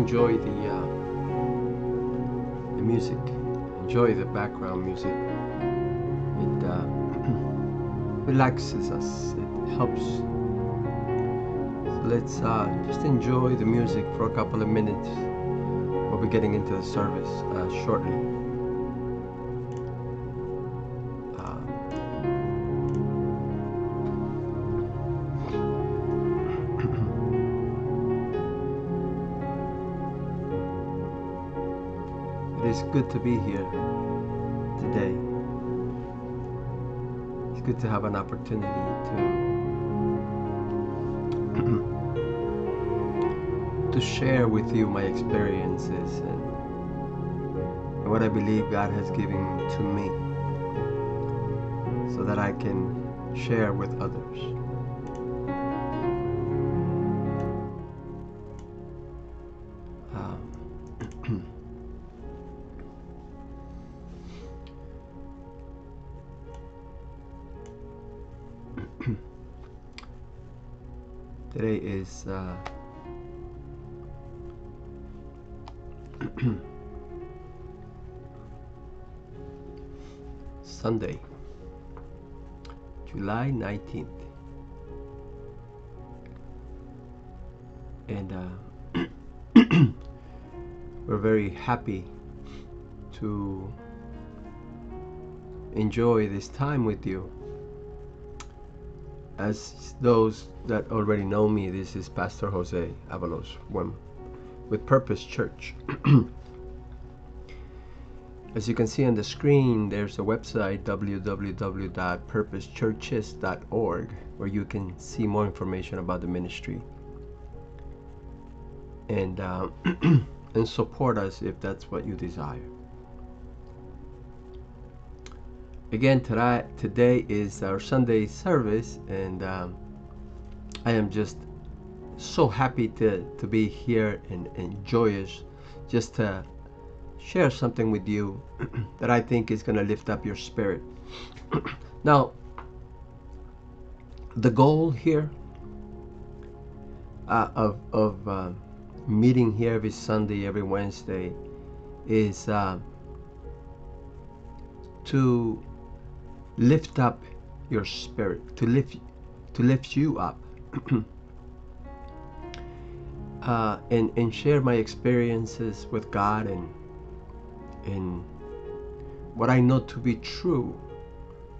enjoy the music, enjoy the background music. It relaxes us, it helps. So let's just enjoy the music for a couple of minutes. We'll be getting into the service shortly. It is good to be here today. It's good to have an opportunity to share with you my experiences and what I believe God has given to me so that I can share with others. Today is Sunday, July 19th, and we're very happy to enjoy this time with you. As those that already know me, this is Pastor Jose Avalos with Purpose Church. As you can see on the screen, there's a website, www.purposechurches.org, where you can see more information about the ministry and and support us if that's what you desire. Again, today is our Sunday service, and I am just so happy to be here and joyous just to share something with you that I think is going to lift up your spirit. Now, the goal here of meeting here every Sunday, every Wednesday, is to lift up your spirit, to lift you up, and share my experiences with God and what I know to be true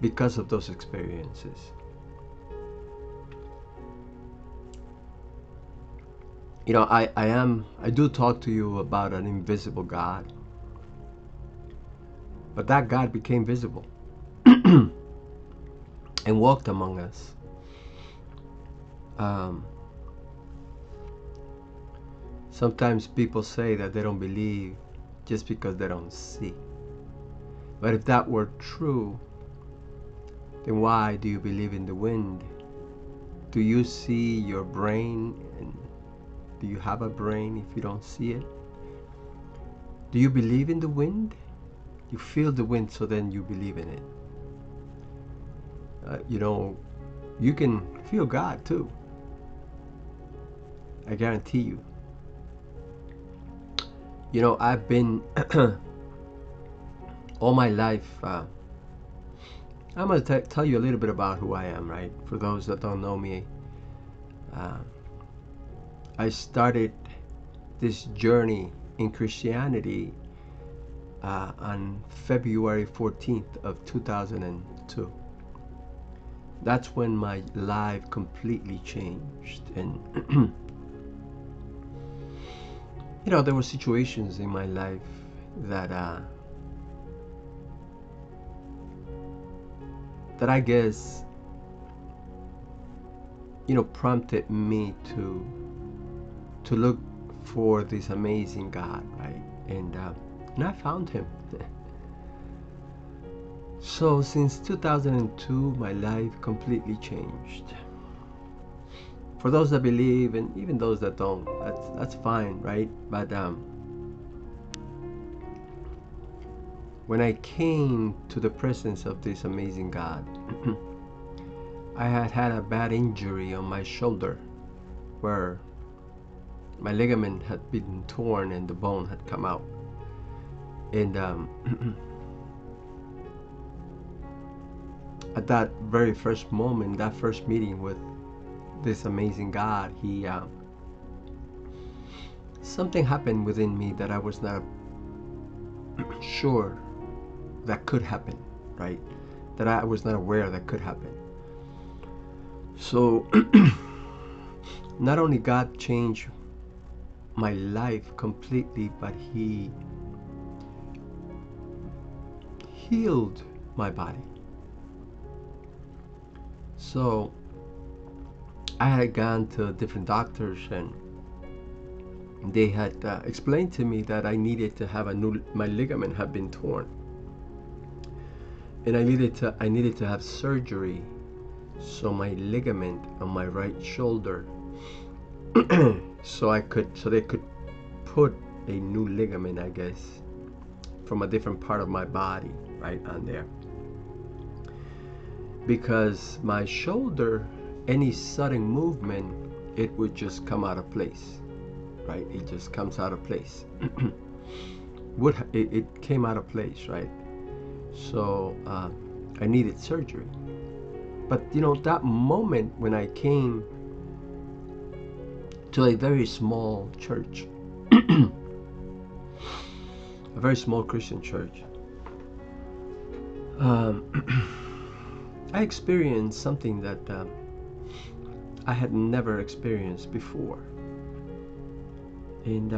because of those experiences. You know, I do talk to you about an invisible God, but that God became visible and walked among us. Sometimes people say that they don't believe just because they don't see. But if that were true, then why do you believe in the wind? Do you see your brain? And do you have a brain if you don't see it? Do you believe in the wind? You feel the wind, so then you believe in it. You know, you can feel God too. I guarantee you. You know, I've been all my life. I'm going to tell you a little bit about who I am, right? For those that don't know me, I started this journey in Christianity on February 14th of 2002. That's when my life completely changed. And you know, there were situations in my life that I guess, you know, prompted me to look for this amazing God, right? And I found him. So since 2002, my life completely changed. For those that believe, and even those that don't, that's fine, right? But when I came to the presence of this amazing God, I had a bad injury on my shoulder where my ligament had been torn and the bone had come out. And at that very first moment, that first meeting with this amazing God, something happened within me that I was not sure that could happen, right? That I was not aware that could happen. So not only God changed my life completely, but He healed my body. So I had gone to different doctors, and they had explained to me that I needed to have my ligament had been torn, and I needed to have surgery so my ligament on my right shoulder so they could put a new ligament, I guess, from a different part of my body right on there, because my shoulder, any sudden movement, it would just come out of place, right? It just comes out of place. It came out of place, right? So I needed surgery. But that moment when I came to a very small church, a very small Christian church, I experienced something that I had never experienced before. And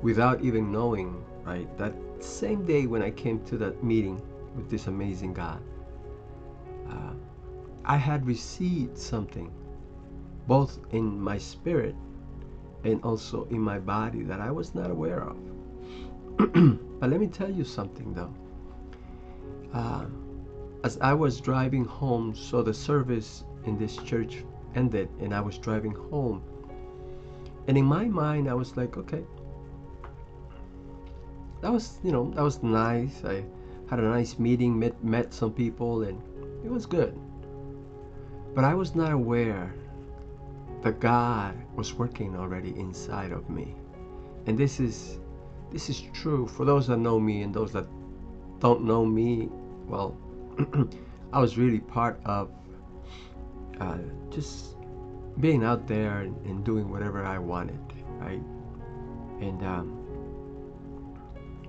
without even knowing, right, that same day when I came to that meeting with this amazing God, I had received something, both in my spirit and also in my body, that I was not aware of. But let me tell you something though. As I was driving home, so the service in this church ended and I was driving home, and in my mind I was like, okay, that was nice. I had a nice meeting, met some people, and it was good. But I was not aware that God was working already inside of me. And this is true for those that know me, and those that don't know me, well, I was really part of just being out there and doing whatever I wanted, right? And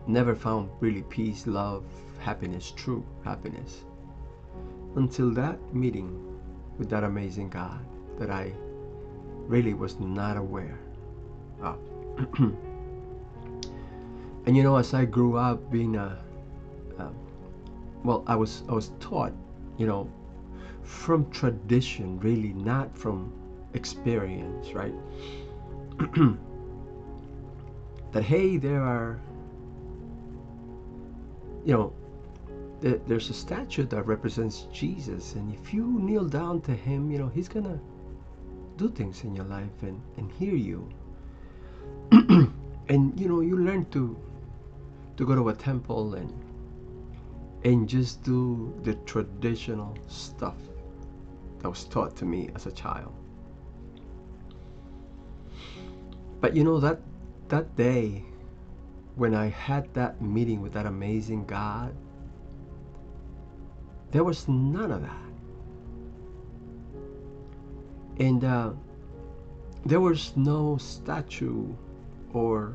never found really peace, love, happiness, true happiness, until that meeting with that amazing God that I really was not aware of. And as I grew up being I was taught, from tradition, really, not from experience, right? That hey, there are, there's a statue that represents Jesus, and if you kneel down to him, he's gonna do things in your life and hear you. And you learn to go to a temple and just do the traditional stuff that was taught to me as a child. But that day when I had that meeting with that amazing God, there was none of that. And there was no statue or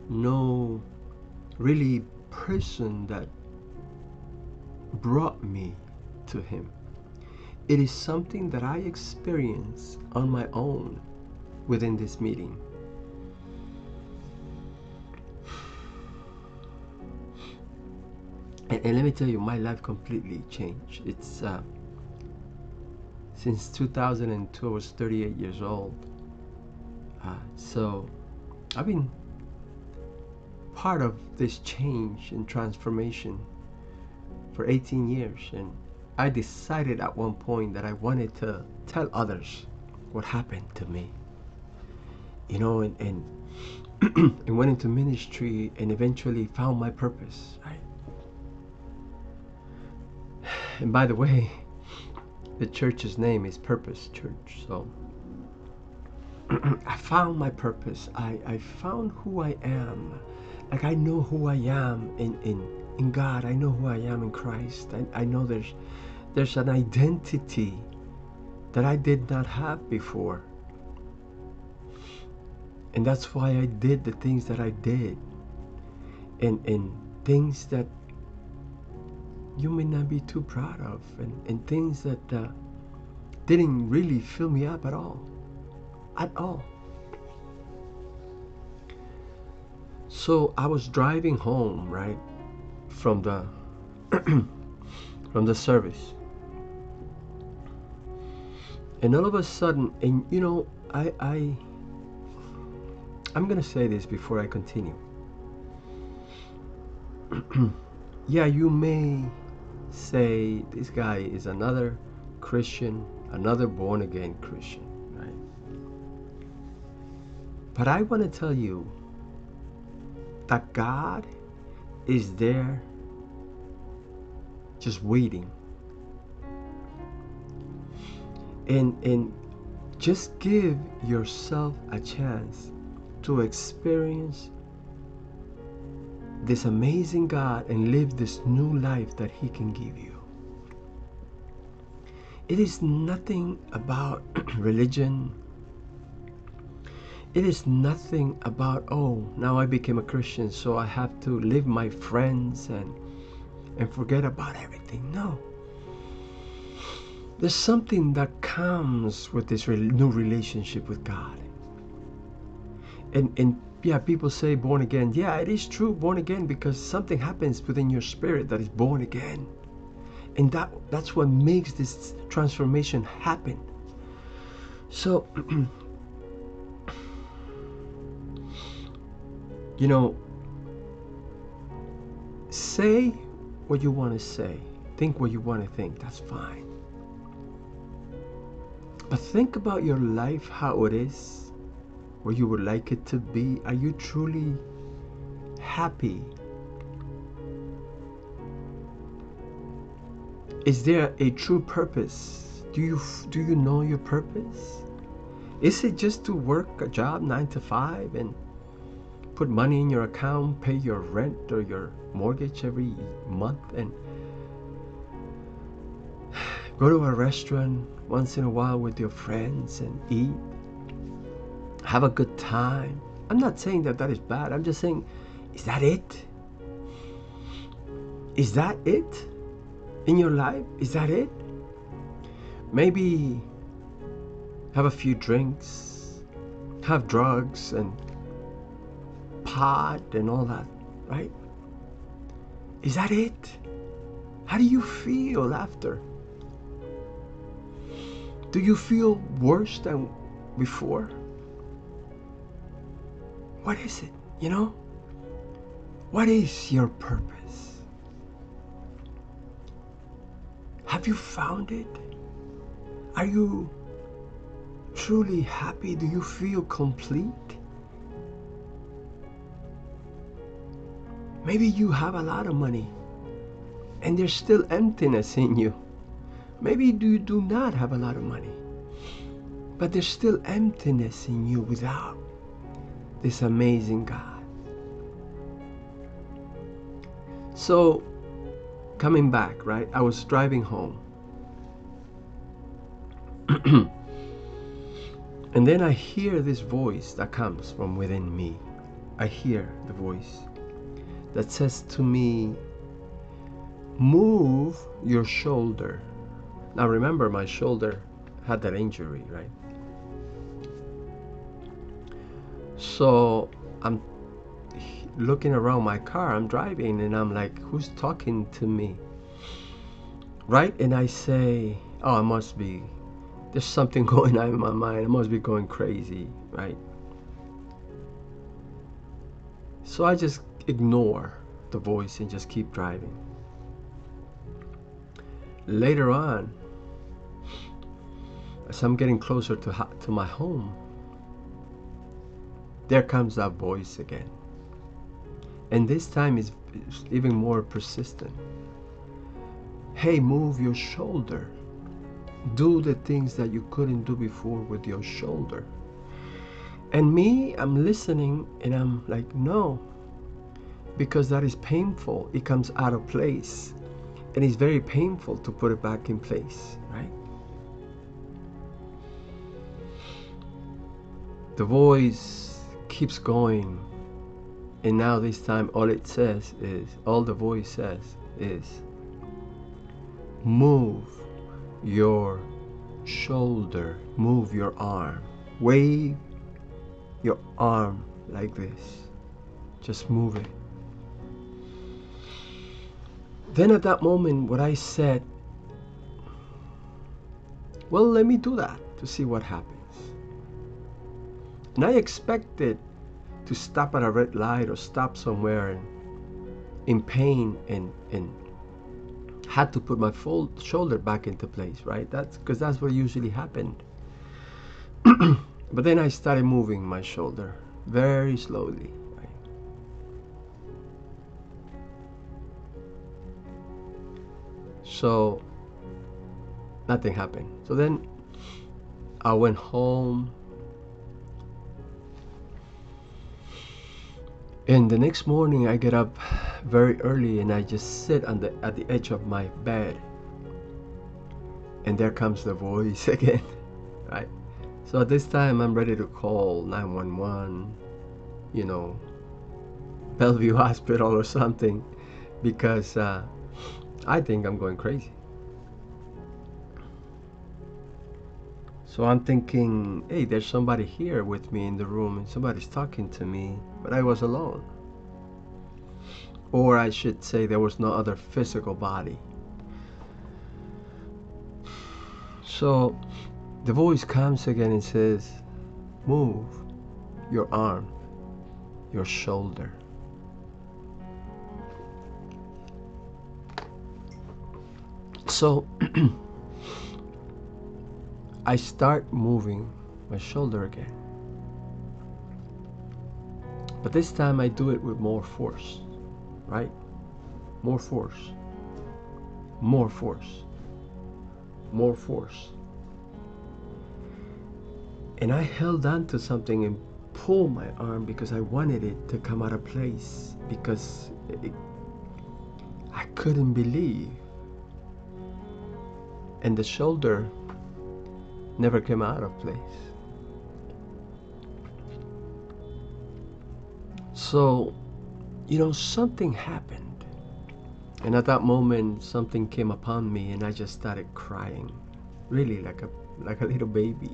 no really person that brought me to him. It is something that I experienced on my own within this meeting. And let me tell you, my life completely changed. It's since 2002, I was 38 years old. So I've been part of this change and transformation for 18 years, and I decided at one point that I wanted to tell others what happened to me, and and went into ministry and eventually found my purpose, right? And by the way, the church's name is Purpose Church. So I found my purpose. I found who I am. Like, I know who I am in God. I know who I am in Christ. I know there's an identity that I did not have before. And that's why I did the things that I did. And things that you may not be too proud of. And things that didn't really fill me up at all. At all. So I was driving home, right, from the from the service. And all of a sudden, and you know, I'm gonna say this before I continue. Yeah, you may say this guy is another Christian, another born again Christian, right? But I want to tell you that God is there just waiting. And just give yourself a chance to experience this amazing God and live this new life that He can give you. It is nothing about religion. It is nothing about, oh, now I became a Christian, so I have to leave my friends and forget about everything. No. There's something that comes with this new relationship with God. And yeah, people say born again. Yeah, it is true, born again, because something happens within your spirit that is born again. And that's what makes this transformation happen. So, you know, say what you want to say. Think what you want to think. That's fine. But think about your life, how it is, where you would like it to be. Are you truly happy? Is there a true purpose? Do you know your purpose? Is it just to work a job 9 to 5 and put money in your account, pay your rent or your mortgage every month, and go to a restaurant once in a while with your friends and eat, have a good time? I'm not saying that is bad. I'm just saying, is that it? Is that it in your life? Is that it? Maybe have a few drinks, have drugs and pot and all that, right? Is that it? How do you feel after? Do you feel worse than before? What is it? You know? What is your purpose? Have you found it? Are you truly happy? Do you feel complete? Maybe you have a lot of money and there's still emptiness in you. Maybe you do not have a lot of money, but there's still emptiness in you without this amazing God. So, coming back, right? I was driving home. And then I hear this voice that comes from within me. I hear the voice that says to me, move your shoulder. Now remember, my shoulder had that injury, right? So I'm looking around my car, I'm driving, and I'm like, who's talking to me? Right? And I say, oh, I must be, there's something going on in my mind. I must be going crazy, right? So I just ignore the voice and just keep driving. Later on, as I'm getting closer to my home, there comes that voice again. And this time it's even more persistent. Hey, move your shoulder. do the things that you couldn't do before with your shoulder. And me, I'm listening and I'm like, no, because that is painful. It comes out of place. And it's very painful to put it back in place, right? The voice keeps going. And now this time all the voice says is, move your shoulder, move your arm, wave your arm like this. Just move it. Then at that moment, what I said, well, let me do that to see what happens. And I expected to stop at a red light or stop somewhere in pain and had to put my full shoulder back into place, right? That's because that's what usually happened. But then I started moving my shoulder very slowly, right? So nothing happened. So then I went home, and the next morning I get up very early and I just sit at the edge of my bed, and there comes the voice again, right? So at this time I'm ready to call 911, you know, Bellevue Hospital or something, because I think I'm going crazy. So I'm thinking, hey, there's somebody here with me in the room and somebody's talking to me, but I was alone. Or I should say there was no other physical body. So the voice comes again and says, move your arm, your shoulder. So I start moving my shoulder again. But this time I do it with more force, right? More force, more force, more force. And I held on to something and pulled my arm because I wanted it to come out of place, because I couldn't believe. And the shoulder never came out of place. So, something happened. And at that moment, something came upon me and I just started crying. Really like a little baby.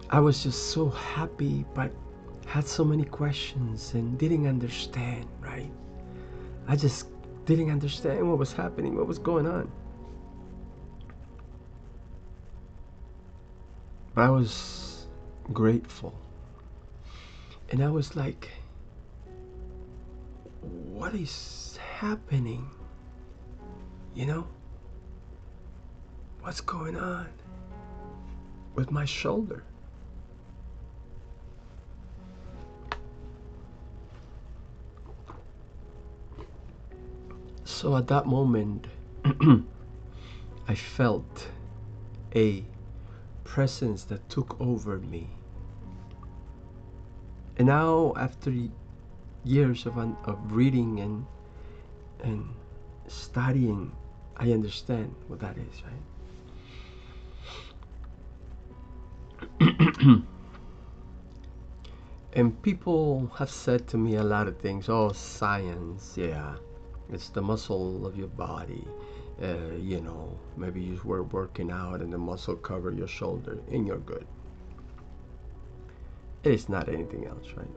I was just so happy, but had so many questions and didn't understand, right? I just didn't understand what was happening, what was going on. But I was grateful. And I was like, what is happening? What's going on with my shoulder? So at that moment, I felt a presence that took over me. And now, after years of reading and studying, I understand what that is, right? And people have said to me a lot of things. Oh, science, yeah, it's the muscle of your body. Maybe you were working out and the muscle covered your shoulder and you're good. It is not anything else, right?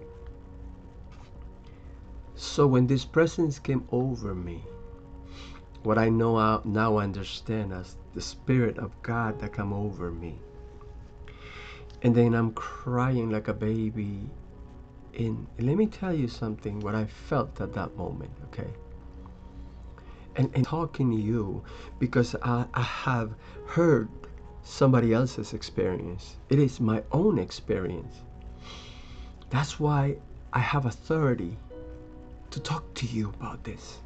So when this presence came over me, what I know now understand as the Spirit of God that came over me. And then I'm crying like a baby. And let me tell you something, what I felt at that moment, okay? And talking to you, because I have heard somebody else's experience. It is my own experience. That's why I have authority to talk to you about this,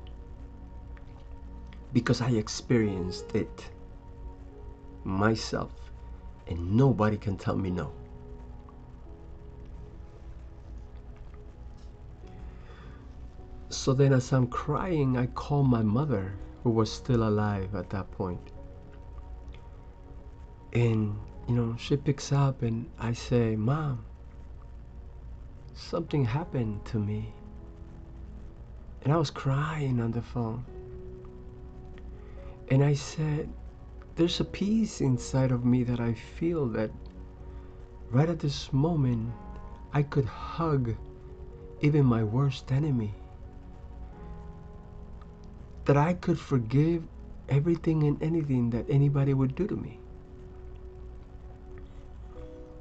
because I experienced it. myself, and nobody can tell me no. So then as I'm crying, I call my mother, who was still alive at that point. And, she picks up and I say, Mom, something happened to me. And I was crying on the phone. And I said, there's a peace inside of me that I feel that right at this moment, I could hug even my worst enemy. That I could forgive everything and anything that anybody would do to me.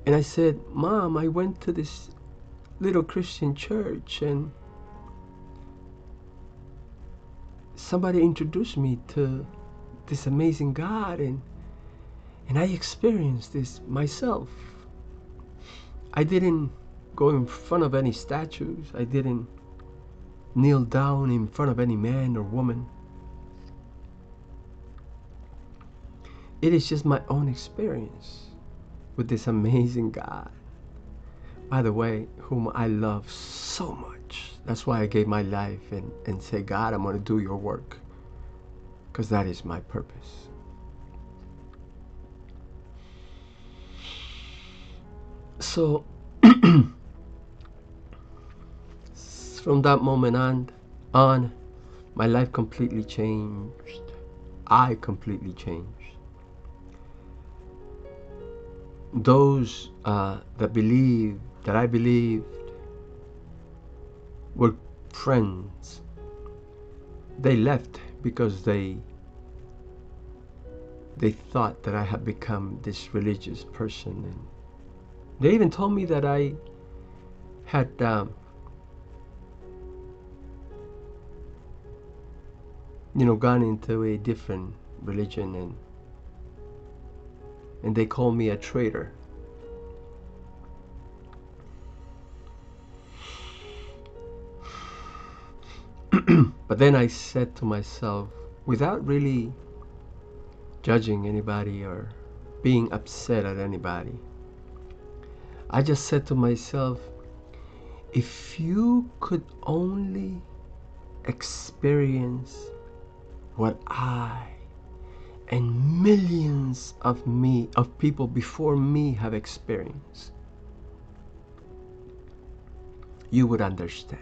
And I said, Mom, I went to this little Christian church and somebody introduced me to this amazing God, and I experienced this myself. I didn't go in front of any statues. I didn't kneel down in front of any man or woman. It is just my own experience with this amazing God, by the way, whom I love so much. That's why I gave my life and say, God, I'm going to do your work, because that is my purpose. So from that moment on, my life completely changed. I completely changed. Those that I believed were friends, they left because they thought that I had become this religious person. And they even told me that I had gone into a different religion, and they called me a traitor. But then I said to myself, without really judging anybody or being upset at anybody, I just said to myself, if you could only experience what I and millions of people before me have experienced, you would understand.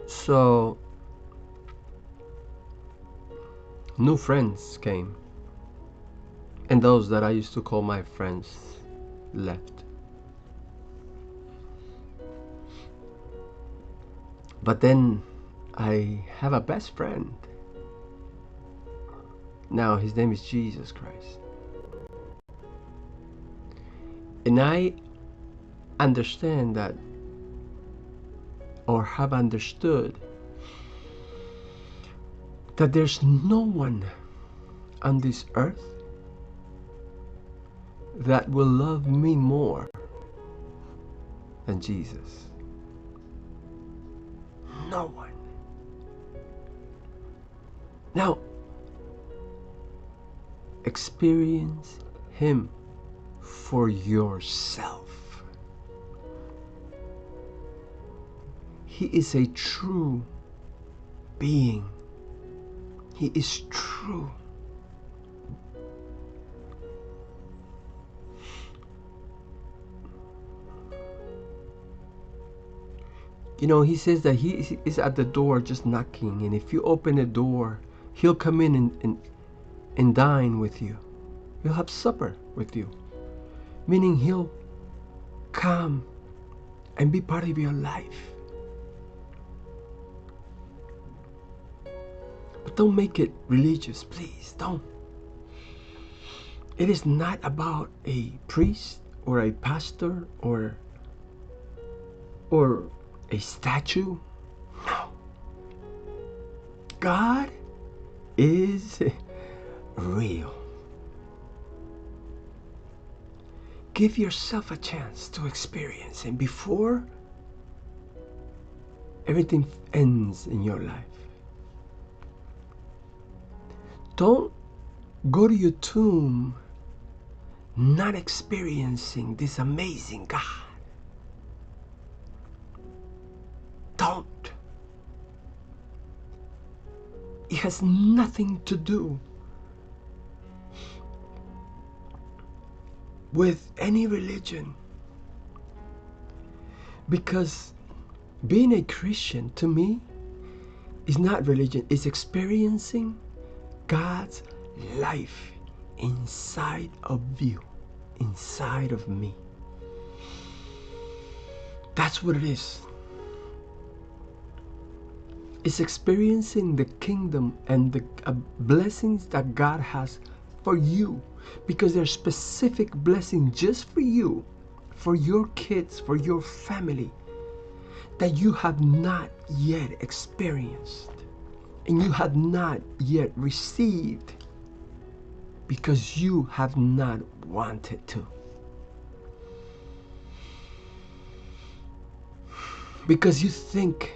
So new friends came, and those that I used to call my friends left. But then I have a best friend. Now his name is Jesus Christ. And I understand that, or have understood, that there's no one on this earth that will love me more than Jesus. No one. Now, experience Him for yourself. He is a true being. He is true. He says that He is at the door just knocking, and if you open the door, He'll come in and dine with you. He'll have supper with you. Meaning He'll come and be part of your life. But don't make it religious, please. Don't. It is not about a priest or a pastor or a statue. No. God is real. Give yourself a chance to experience Him before everything ends in your life. Don't go to your tomb not experiencing this amazing God. Don't. It has nothing to do with any religion. Because being a Christian, to me, is not religion. It's experiencing God's life inside of you, inside of me. That's what it is. It's experiencing the kingdom and the blessings that God has for you. Because there's specific blessings just for you, for your kids, for your family, that you have not yet experienced and you have not yet received because you have not wanted to. Because you think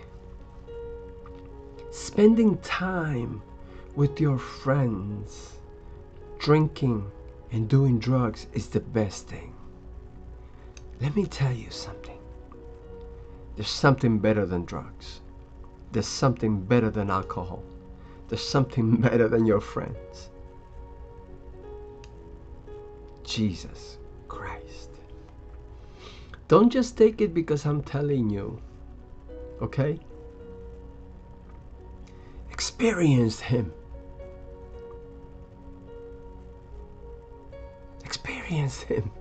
spending time with your friends, drinking and doing drugs is the best thing. Let me tell you something. There's something better than drugs. There's something better than alcohol. There's something better than your friends. Jesus Christ. Don't just take it because I'm telling you, okay? Experience Him. Experience Him.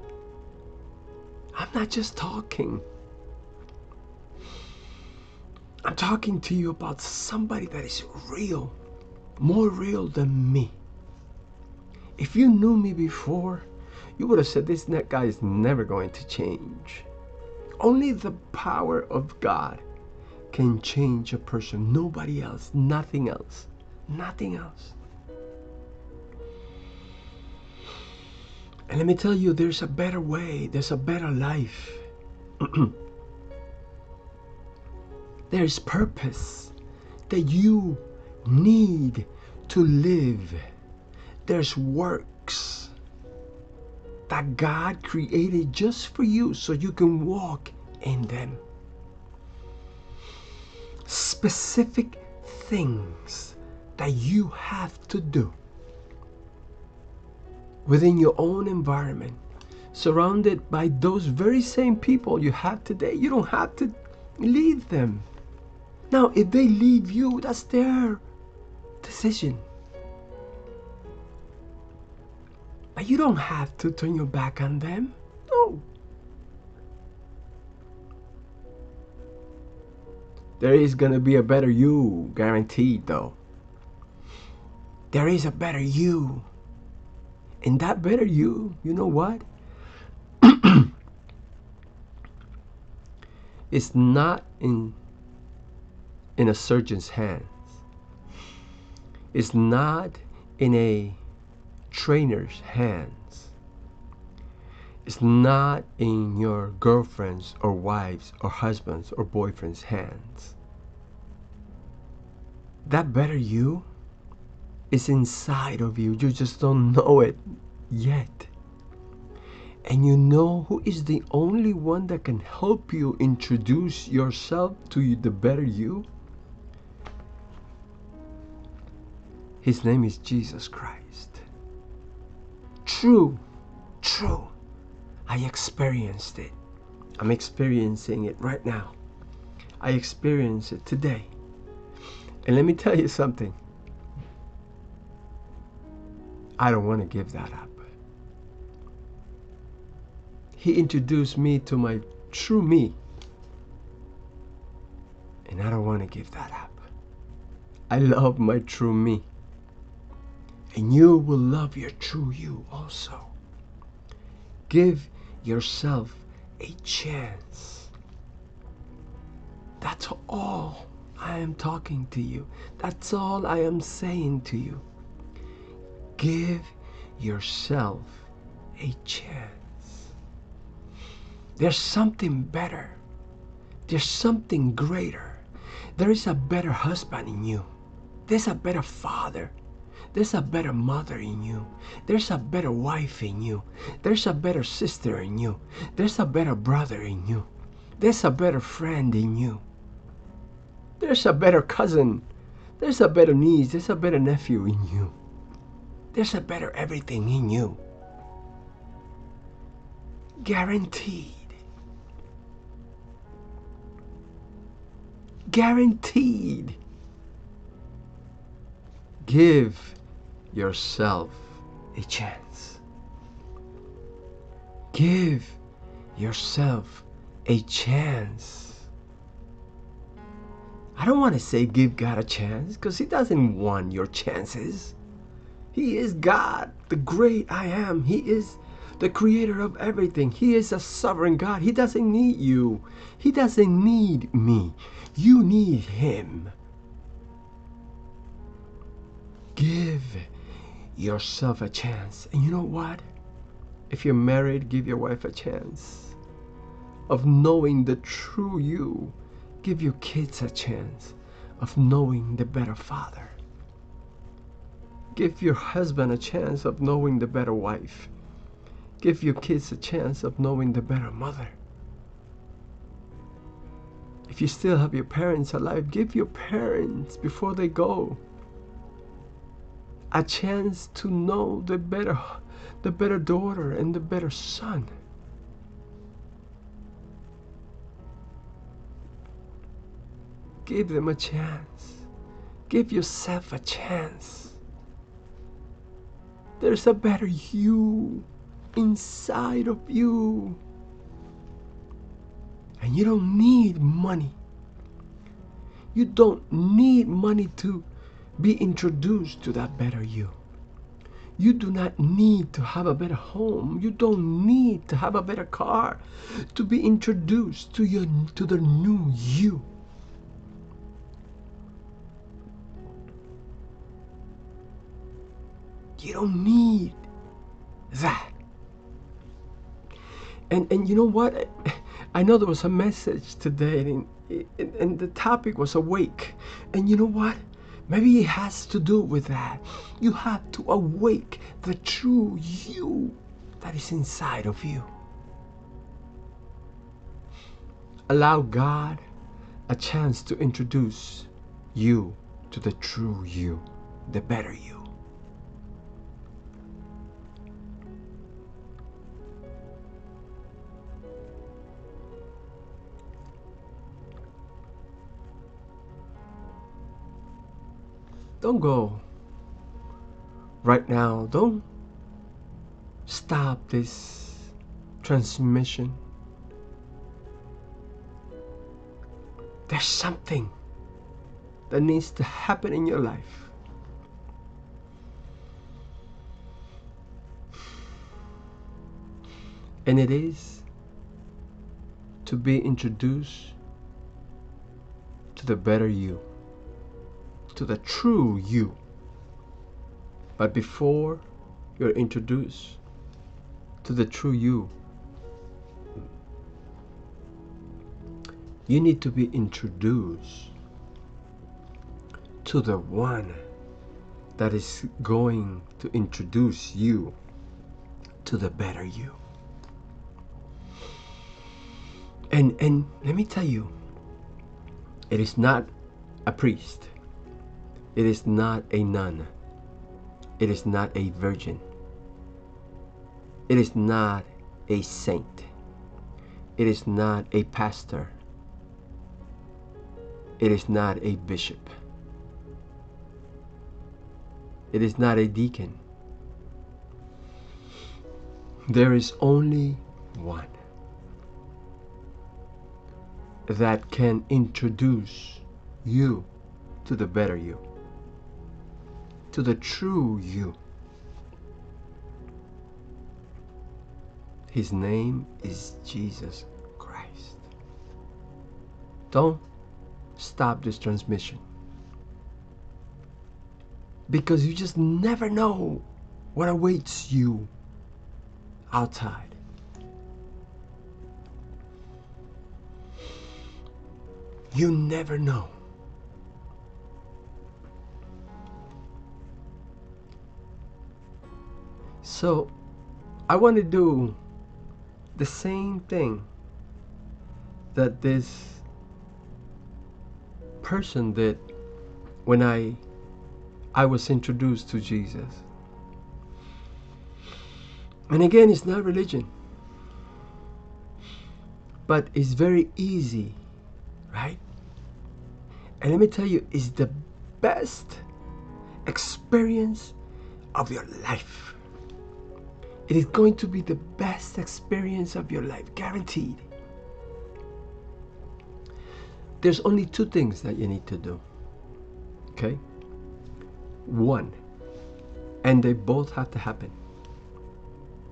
I'm not just talking. I'm talking to you about somebody that is real, more real than me. If you knew me before, you would have said this guy is never going to change. Only the power of God can change a person. Nobody else, nothing else, nothing else. And let me tell you, there's a better way, there's a better life. There's purpose that you need to live. There's works that God created just for you so you can walk in them. Specific things that you have to do within your own environment, surrounded by those very same people you have today. You don't have to leave them. Now, if they leave you, that's their decision. But you don't have to turn your back on them. No. There is going to be a better you, guaranteed though. There is a better you. And that better you know what? It's not in a surgeon's hands. It's not in a trainer's hands. It's not in your girlfriend's or wife's or husband's or boyfriend's hands. That better you is inside of you. You just don't know it yet. And you know who is the only one that can help you introduce yourself to the better you? His name is Jesus Christ. True. I experienced it. I'm experiencing it right now. I experienced it today. And let me tell you something. I don't want to give that up. He introduced me to my true me. And I don't want to give that up. I love my true me. And you will love your true you also. Give yourself a chance. That's all I am talking to you. That's all I am saying to you. Give yourself a chance. There's something better. There's something greater. There is a better husband in you. There's a better father. There's a better mother in you. There's a better wife in you. There's a better sister in you. There's a better brother in you. There's a better friend in you. There's a better cousin. There's a better niece. There's a better nephew in you. There's a better everything in you. Guaranteed. Guaranteed. Give yourself a chance. Give yourself a chance. I don't want to say give God a chance, because He doesn't want your chances. He is God, the great I am. He is the creator of everything. He is a sovereign God. He doesn't need you. He doesn't need me. You need Him. Give yourself a chance. And you know what? If you're married, give your wife a chance of knowing the true you. Give your kids a chance of knowing the better father. Give your husband a chance of knowing the better wife. Give your kids a chance of knowing the better mother. If you still have your parents alive, give your parents, before they go, a chance to know the better daughter and the better son. Give them a chance. Give yourself a chance. There's a better you inside of you. And you don't need money. You don't need money to be introduced to that better you. You do not need to have a better home. You don't need to have a better car to be introduced to the new you. You don't need that. And you know what? I know there was a message today, and the topic was awake. And you know what? Maybe it has to do with that. You have to awake the true you that is inside of you. Allow God a chance to introduce you to the true you, the better you. Don't go right now. Don't stop this transmission. There's something that needs to happen in your life. And it is to be introduced to the better you, to the true you. But before you're introduced to the true you, you need to be introduced to the one that is going to introduce you to the better you. And let me tell you, it is not a priest. It is not a nun. It is not a virgin. It is not a saint. It is not a pastor. It is not a bishop. It is not a deacon. There is only one that can introduce you to the better you, to the true you. His name is Jesus Christ. Don't stop this transmission, because you just never know what awaits you outside. You never know. So I want to do the same thing that this person did when I was introduced to Jesus. And again, it's not religion, but it's very easy, right? And let me tell you, it's the best experience of your life. It is going to be the best experience of your life, guaranteed. There's only two things that you need to do, okay? One, and they both have to happen.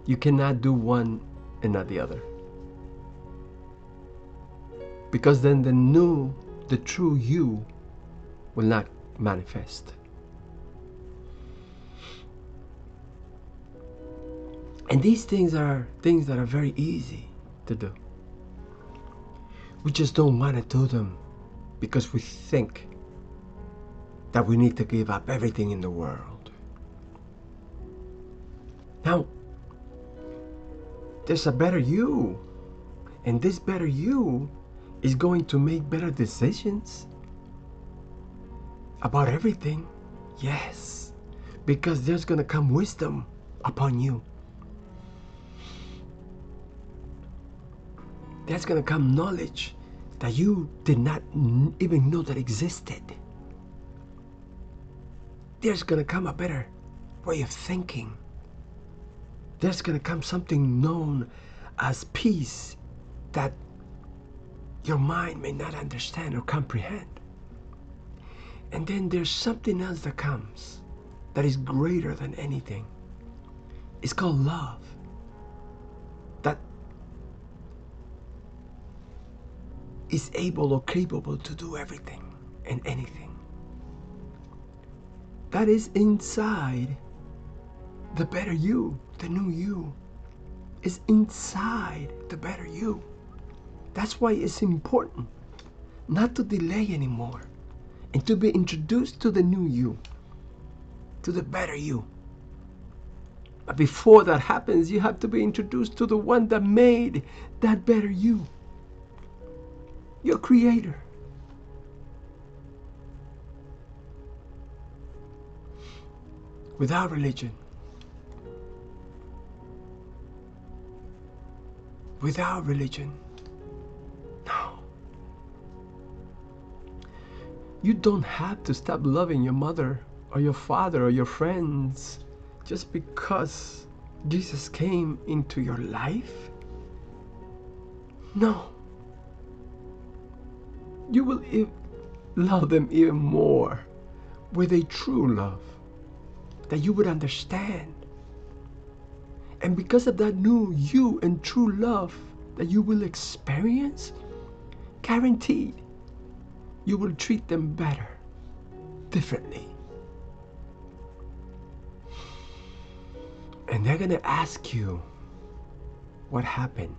You cannot do one and not the other. Because then the true you will not manifest. And these things are things that are very easy to do. We just don't want to do them because we think that we need to give up everything in the world. Now, there's a better you, and this better you is going to make better decisions about everything. Yes, because there's going to come wisdom upon you. There's going to come knowledge that you did not even know that existed. There's going to come a better way of thinking. There's going to come something known as peace that your mind may not understand or comprehend. And then there's something else that comes that is greater than anything. It's called love. That is able or capable to do everything and anything. That is inside the better you, the new you. Is inside the better you. That's why it's important not to delay anymore and to be introduced to the new you, to the better you. But before that happens, you have to be introduced to the one that made that better you, your creator. Without religion, no. You don't have to stop loving your mother or your father or your friends just because Jesus came into your life. No. You will love them even more with a true love that you would understand. And because of that new you and true love that you will experience, guaranteed, you will treat them better, differently. And they're going to ask you what happened.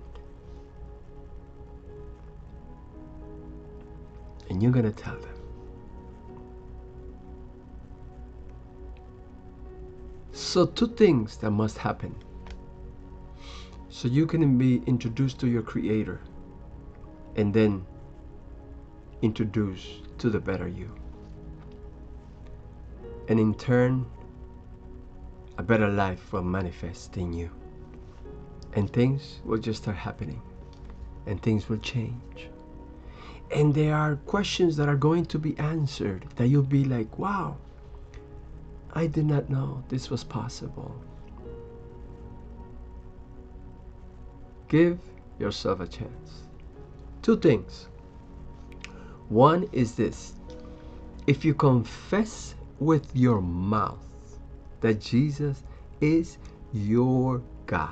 And you're going to tell them. So two things that must happen so you can be introduced to your creator and then introduced to the better you. And in turn, a better life will manifest in you. And things will just start happening. And things will change. And there are questions that are going to be answered that you'll be like, wow, I did not know this was possible. Give yourself a chance. Two things. One is this. If you confess with your mouth that Jesus is your God,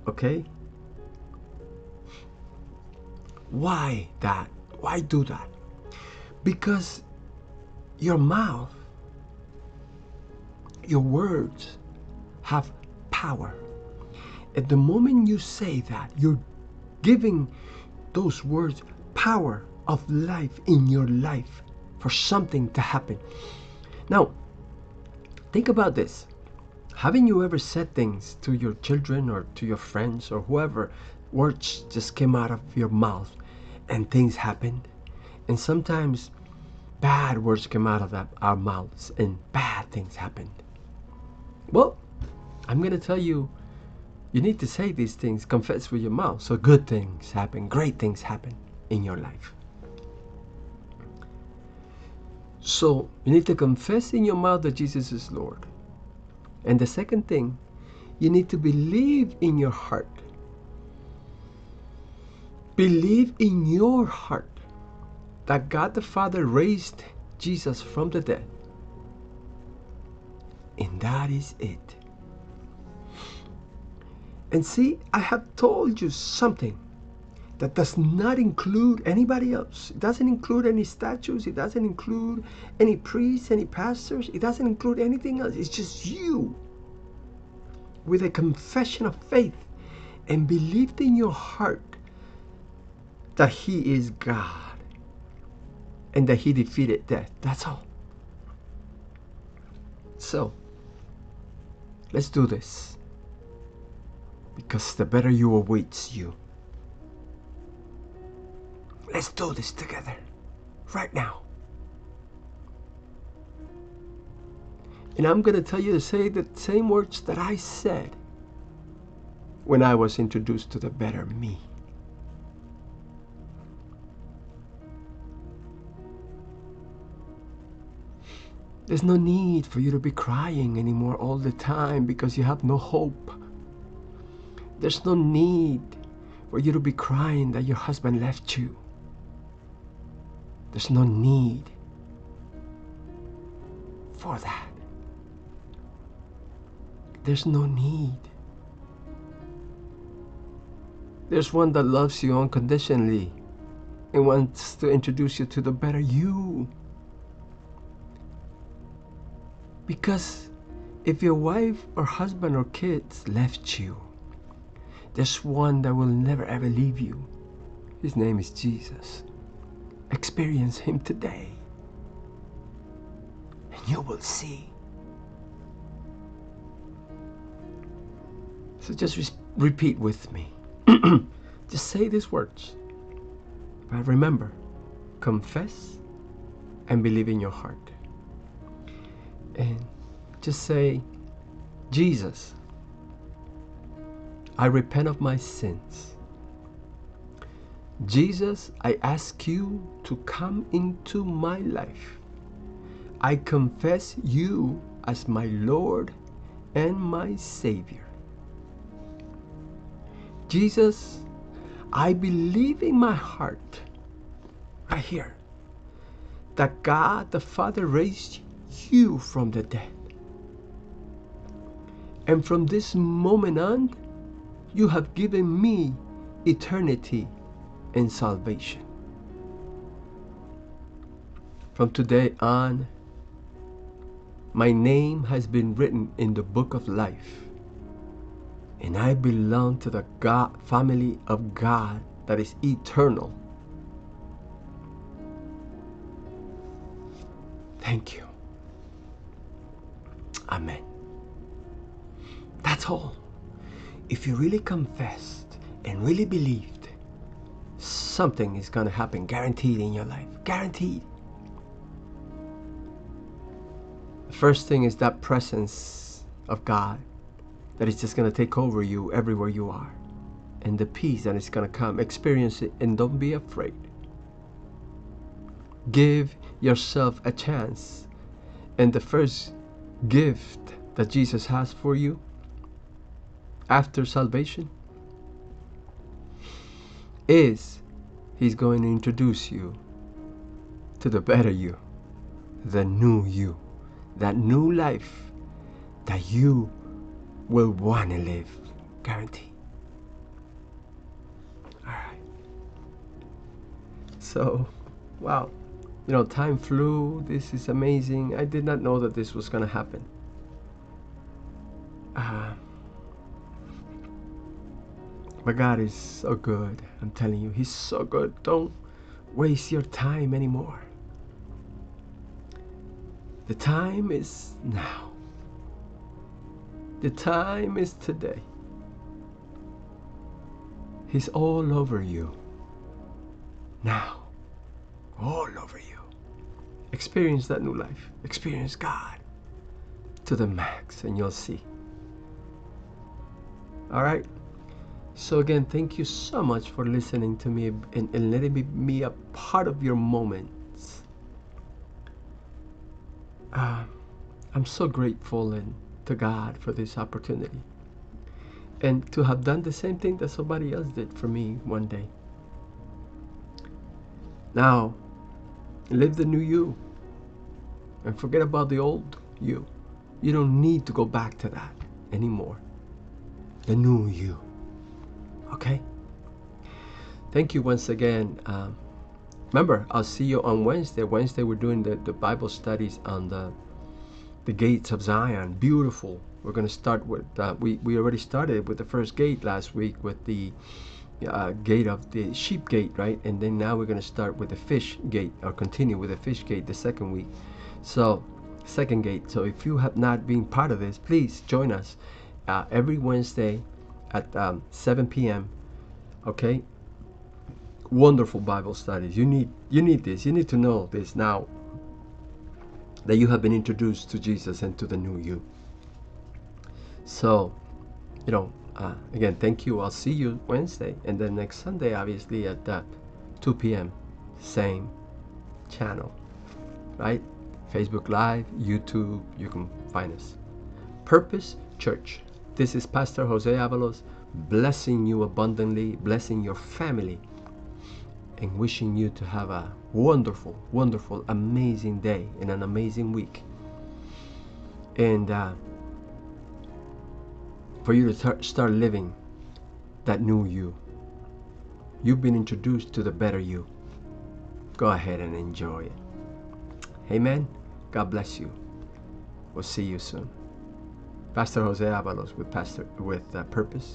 okay? Why that? Why do that? Because your mouth, your words have power. At the moment you say that, you're giving those words power of life in your life for something to happen. Now, think about this. Haven't you ever said things to your children or to your friends or whoever, words just came out of your mouth and things happened? And sometimes bad words come out of our mouths and bad things happened. Well, I'm going to tell you, you need to say these things, confess with your mouth, so good things happen, great things happen in your life. So you need to confess in your mouth that Jesus is Lord. And the second thing, you need to believe in your heart. Believe in your heart that God the Father raised Jesus from the dead. And that is it. And see, I have told you something that does not include anybody else. It doesn't include any statues. It doesn't include any priests, any pastors. It doesn't include anything else. It's just you with a confession of faith and believed in your heart that He is God and that He defeated death. That's all. So, let's do this, because the better you awaits you. Let's do this together, right now. And I'm going to tell you to say the same words that I said when I was introduced to the better me. There's no need for you to be crying anymore all the time because you have no hope. There's no need for you to be crying that your husband left you. There's no need for that. There's no need. There's one that loves you unconditionally and wants to introduce you to the better you. Because if your wife or husband or kids left you, there's one that will never ever leave you. His name is Jesus. Experience Him today, and you will see. So just repeat with me. Just say these words. But remember, confess and believe in your heart. And just say, Jesus, I repent of my sins. Jesus, I ask you to come into my life. I confess you as my Lord and my Savior. Jesus, I believe in my heart, right here, that God the Father raised you from the dead. And from this moment on, you have given me eternity and salvation. From today on, my name has been written in the book of life, and I belong to the God family of God that is eternal. Thank you. Amen. That's all. If you really confessed and really believed, something is going to happen, guaranteed, in your life. Guaranteed. The first thing is that presence of God that is just going to take over you everywhere you are. And the peace that is going to come. Experience it and don't be afraid. Give yourself a chance. And the first gift that Jesus has for you after salvation is He's going to introduce you to the better you, the new you, that new life that you will want to live. Guaranteed. Alright. So, wow. Time flew. This is amazing. I did not know that this was going to happen. But God is so good. I'm telling you, He's so good. Don't waste your time anymore. The time is now. The time is today. He's all over you. Now. All over you. Experience that new life. Experience God to the max, and you'll see. All right? So again, thank you so much for listening to me and letting me a part of your moments. I'm so grateful and to God for this opportunity. And to have done the same thing that somebody else did for me one day. Now, live the new you. And forget about the old you. You don't need to go back to that anymore. The new you. Okay? Thank you once again. Remember, I'll see you on Wednesday. Wednesday we're doing the Bible studies on the gates of Zion. Beautiful. We're going to start with, we already started with the first gate last week with the gate of the sheep gate, right? And then now we're going to start with the fish gate, or continue with the fish gate the second week. So, second gate. So if you have not been part of this, please join us every Wednesday at 7 p.m. Okay? Wonderful Bible studies. You need this. You need to know this now that you have been introduced to Jesus and to the new you. So, again, thank you. I'll see you Wednesday, and then next Sunday, obviously at 2 p.m. Same channel, right? Facebook Live, YouTube, you can find us. Purpose Church. This is Pastor Jose Avalos, blessing you abundantly, blessing your family, and wishing you to have a wonderful, wonderful, amazing day and an amazing week. And for you to start living that new you. You've been introduced to the better you. Go ahead and enjoy it. Amen. God bless you. We'll see you soon. Pastor Jose Avalos with Purpose